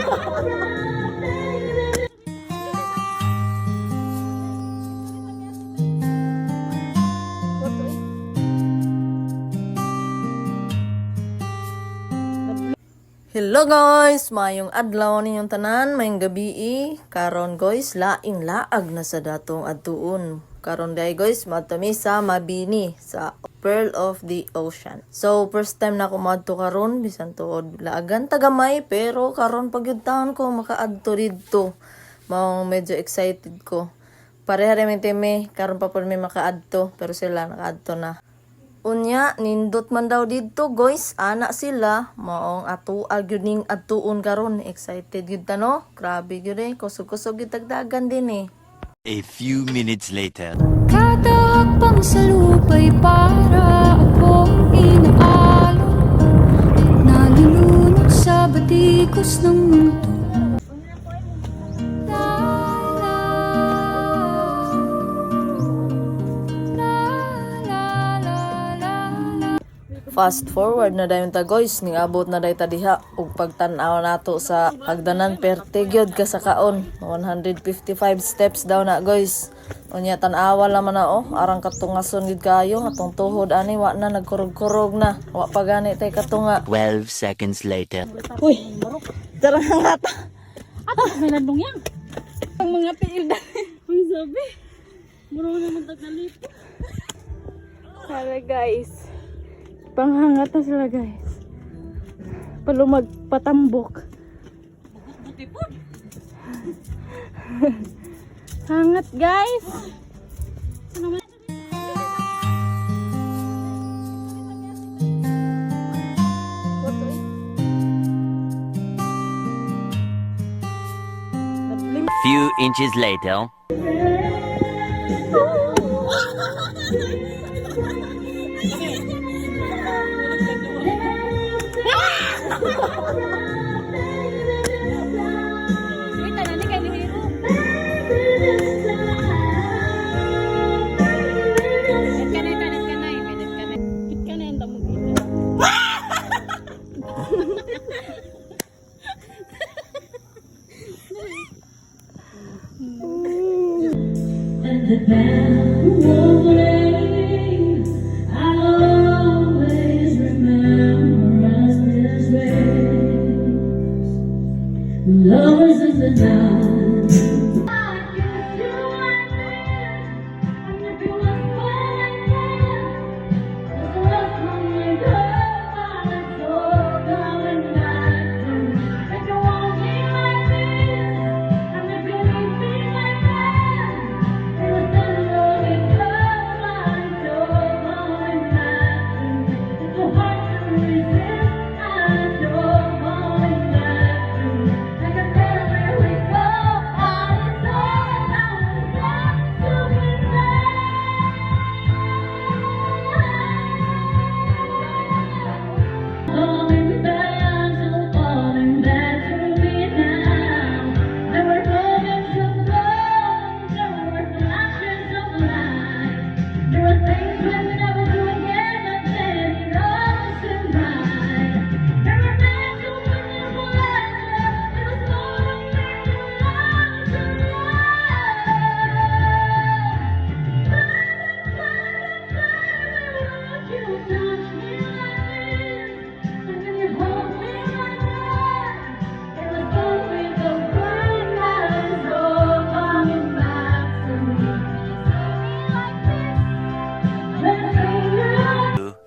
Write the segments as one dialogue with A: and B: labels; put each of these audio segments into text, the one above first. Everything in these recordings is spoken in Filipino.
A: Hello guys, mayong adlaw ninyong tanan, mayong gabi. Karon guys, laing laag na sa datong adtuon. Karon day guys, madtami sa Mabini sa Pearl of the Ocean. So first time na ako madto karon, bisan tuod laagan tagamay, pero karon pagyud taon ko makaadto didto. Mao medyo excited ko. Pareha rin teme, karon pa pud may makaadto, pero sila nakaadto na. Unya, nindot man daw dito guys, ana sila, maong ato agyuning atuon karon. Excited gyud ta no? Grabe gyud eh, kusog-kusog gyud tagdagan din eh.
B: A few minutes later.
C: Kada hakbang sa lupa'y para akong inaalon, nalulunod sa batikos ng mundo.
A: Fast forward na dayon ta guys, ning abot na day ta diha ug pagtan-aw nato sa hagdanan perte gyud ka sa kaon. 155 steps daw na guys. Unya tan-awa naman na arang katungason gid kayo atong tuhod ani wa na nagkurog-kurog na. Wa pa gani tay katunga.
B: 12 seconds later.
A: Uy, tara nga ta.
D: Ato may landong yan. Ang mga piil dali. Ang sabi. Muro naman tagalip.
A: Hala guys. Panghangat na sila guys. Palumag patambok.
D: Butipod.
A: Hangat guys.
D: Ano man?
B: Few inches later.
D: Wait, nani kay ni Hero. Kanay, minit kanay. Kit kanay ang damog dito.
E: And the band will play. I'll always remember us this way. Lovers in the night.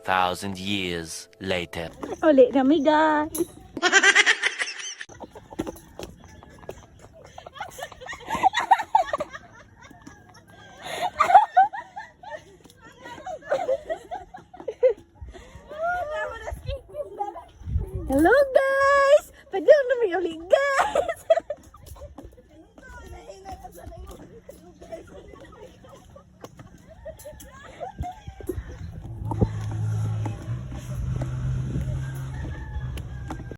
B: Thousand years later.
D: Uli kami guys.
A: Hello guys. Padung na may uli guys.